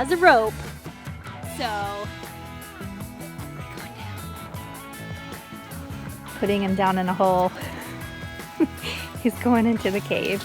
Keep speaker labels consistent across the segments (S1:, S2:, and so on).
S1: has a rope. So, putting him down in a hole. He's going into the cave.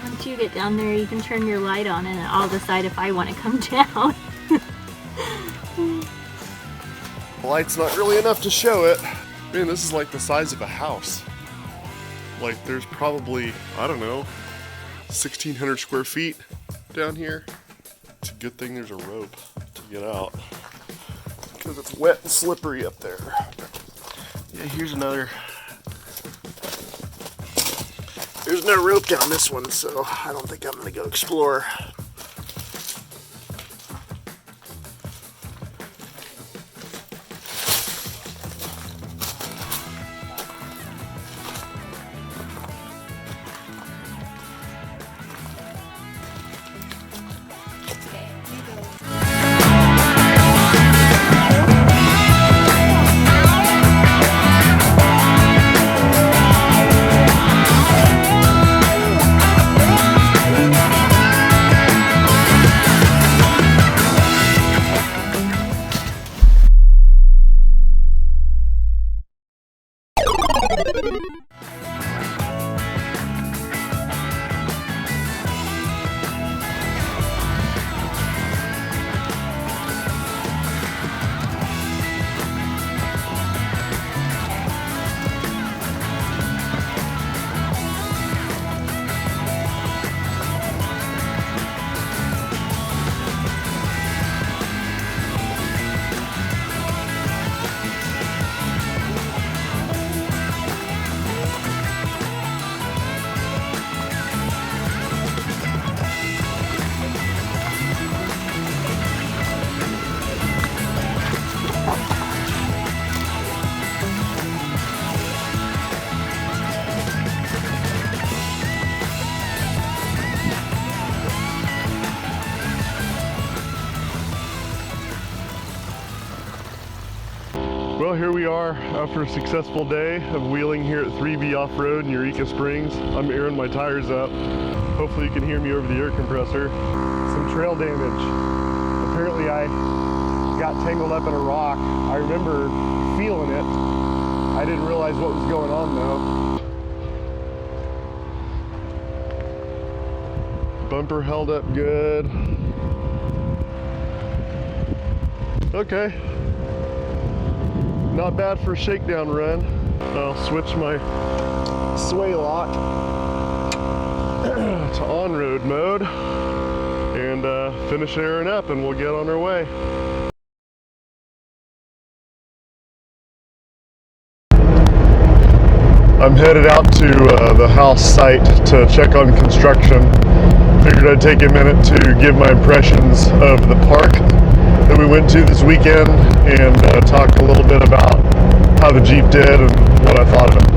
S1: Once you get down there, you can turn your light on and I'll decide if I want to come down.
S2: The light's not really enough to show it. Man, this is like the size of a house. Like there's probably, I don't know, 1,600 square feet down here. It's a good thing there's a rope to get out because it's wet and slippery up there. Yeah, here's another. There's no rope down this one, so I don't think I'm gonna go explore. Well, here we are after a successful day of wheeling here at 3B Offroad in Eureka Springs. I'm airing my tires up. Hopefully you can hear me over the air compressor. Some trail damage. Apparently I got tangled up in a rock. I remember feeling it. I didn't realize what was going on though. Bumper held up good. Okay. Not bad for a shakedown run. I'll switch my sway lock to on-road mode and finish airing up and we'll get on our way. I'm headed out to the house site to check on construction. Figured I'd take a minute to give my impressions of the park that we went to this weekend and talk a little bit about how the Jeep did and what I thought of it.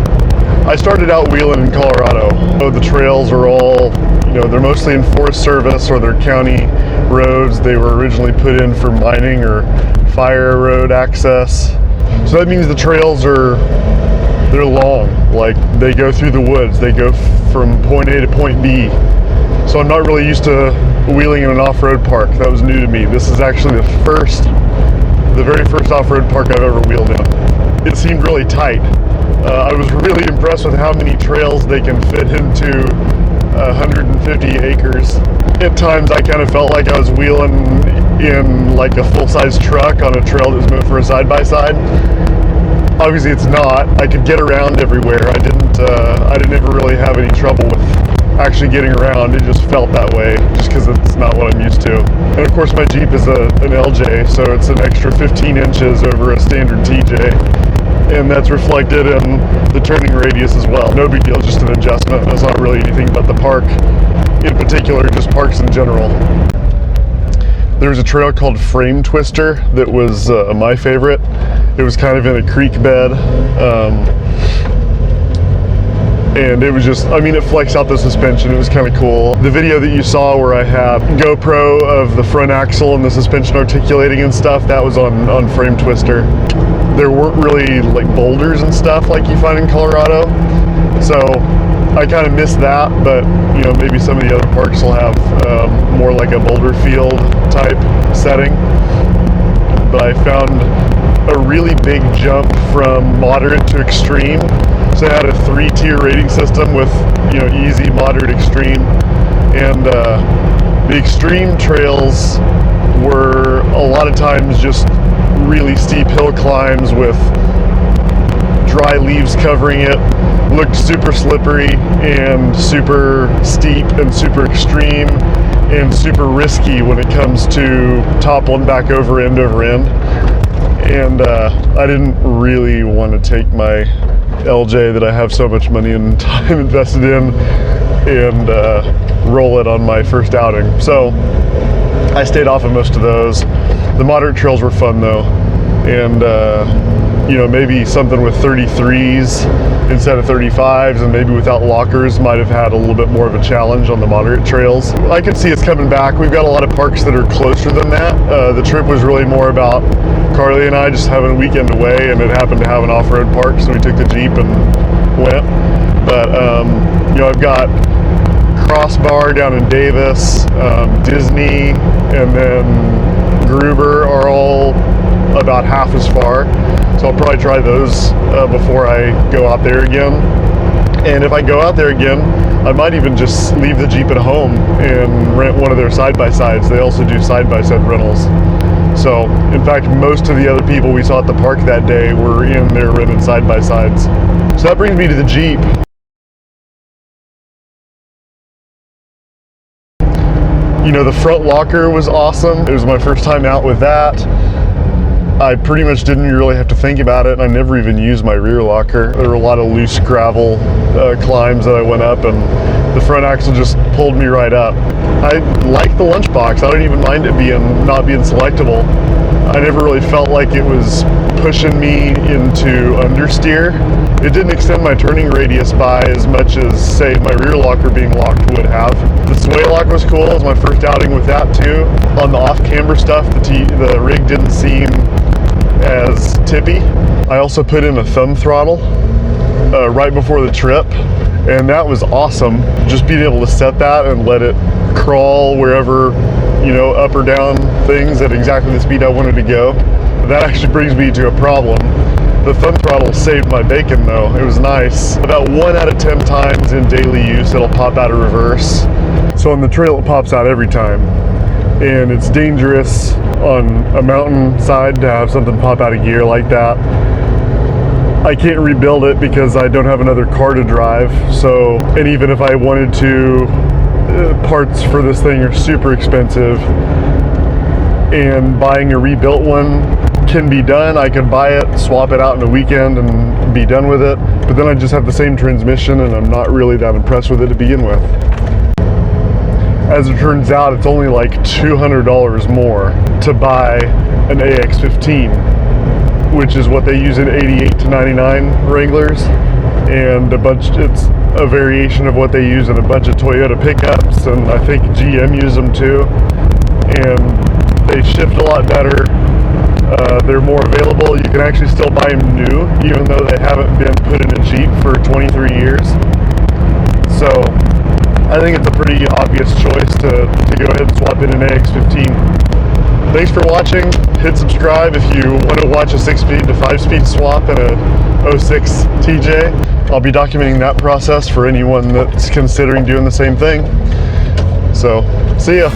S2: I started out wheeling in Colorado. So the trails are all, they're mostly in Forest Service or they're county roads. They were originally put in for mining or fire road access. So that means the trails they're long, like they go through the woods. They go from point A to point B. So I'm not really used to wheeling in an off-road park. That was new to me. This is actually the very first off-road park I've ever wheeled in. It seemed really tight. I was really impressed with how many trails they can fit into 150 acres. At times I kind of felt like I was wheeling in like a full-size truck on a trail that was meant for a side-by-side. Obviously it's not. I could get around everywhere. I didn't ever really have any trouble with actually getting around. It just felt that way just because it's not what I'm used to. And of course my Jeep is an LJ, so it's an extra 15 inches over a standard TJ, and that's reflected in the turning radius as well. No big deal, just an adjustment. That's not really anything about the park in particular, just parks in general. There was a trail called Frame Twister that was my favorite. It was kind of in a creek bed. And it was just, I mean, it flexed out the suspension. It was kind of cool. The video that you saw where I had GoPro of the front axle and the suspension articulating and stuff, that was on Frame Twister. There weren't really like boulders and stuff like you find in Colorado. So I kind of missed that, but you know, maybe some of the other parks will have more like a boulder field type setting. But I found a really big jump from moderate to extreme. So I had a 3-tier rating system with, you know, easy, moderate, extreme. And the extreme trails were a lot of times just really steep hill climbs with dry leaves covering it. Looked super slippery and super steep and super extreme and super risky when it comes to toppling back over end. And I didn't really want to take my LJ that I have so much money and time invested in and roll it on my first outing. So I stayed off of most of those. The moderate trails were fun though. And you know, maybe something with 33s instead of 35s and maybe without lockers might have had a little bit more of a challenge on the moderate trails. I can see it's coming back. We've got a lot of parks that are closer than that. The trip was really more about Carly and I just having a weekend away, and it happened to have an off-road park, so we took the Jeep and went. But you know, I've got Crossbar down in Davis, Disney, and then Gruber are all about half as far. So I'll probably try those before I go out there again. And if I go out there again, I might even just leave the Jeep at home and rent one of their side-by-sides. They also do side-by-side rentals. So, in fact, most of the other people we saw at the park that day were in their rented side-by-sides. So that brings me to the Jeep. You know, the front locker was awesome. It was my first time out with that. I pretty much didn't really have to think about it. I never even used my rear locker. There were a lot of loose gravel climbs that I went up, and the front axle just pulled me right up. I like the lunchbox. I don't even mind it not being selectable. I never really felt like it was pushing me into understeer. It didn't extend my turning radius by as much as, say, my rear locker being locked would have. The sway lock was cool. It was my first outing with that too. On the off-camber stuff, the rig didn't seem as tippy. I also put in a thumb throttle right before the trip, and that was awesome. Just being able to set that and let it crawl wherever, you know, up or down things at exactly the speed I wanted to go. That actually brings me to a problem. The thumb throttle saved my bacon though. It was nice. About 1 out of 10 times in daily use it'll pop out of reverse. So on the trail it pops out every time. And it's dangerous on a mountain side to have something pop out of gear like that. I can't rebuild it because I don't have another car to drive. So, and even if I wanted to, parts for this thing are super expensive. And buying a rebuilt one can be done. I could buy it, swap it out in a weekend and be done with it. But then I just have the same transmission and I'm not really that impressed with it to begin with. As it turns out, it's only like $200 more to buy an AX15, which is what they use in 88 to 99 Wranglers, and it's a variation of what they use in a bunch of Toyota pickups, and I think GM uses them too. And they shift a lot better. They're more available. You can actually still buy them new, even though they haven't been put in a Jeep for 23 years. So I think it's a pretty obvious choice to go ahead and swap in an AX15. Thanks for watching. Hit subscribe if you want to watch a 6-speed to 5-speed swap in a 06 TJ. I'll be documenting that process for anyone that's considering doing the same thing. So, see ya.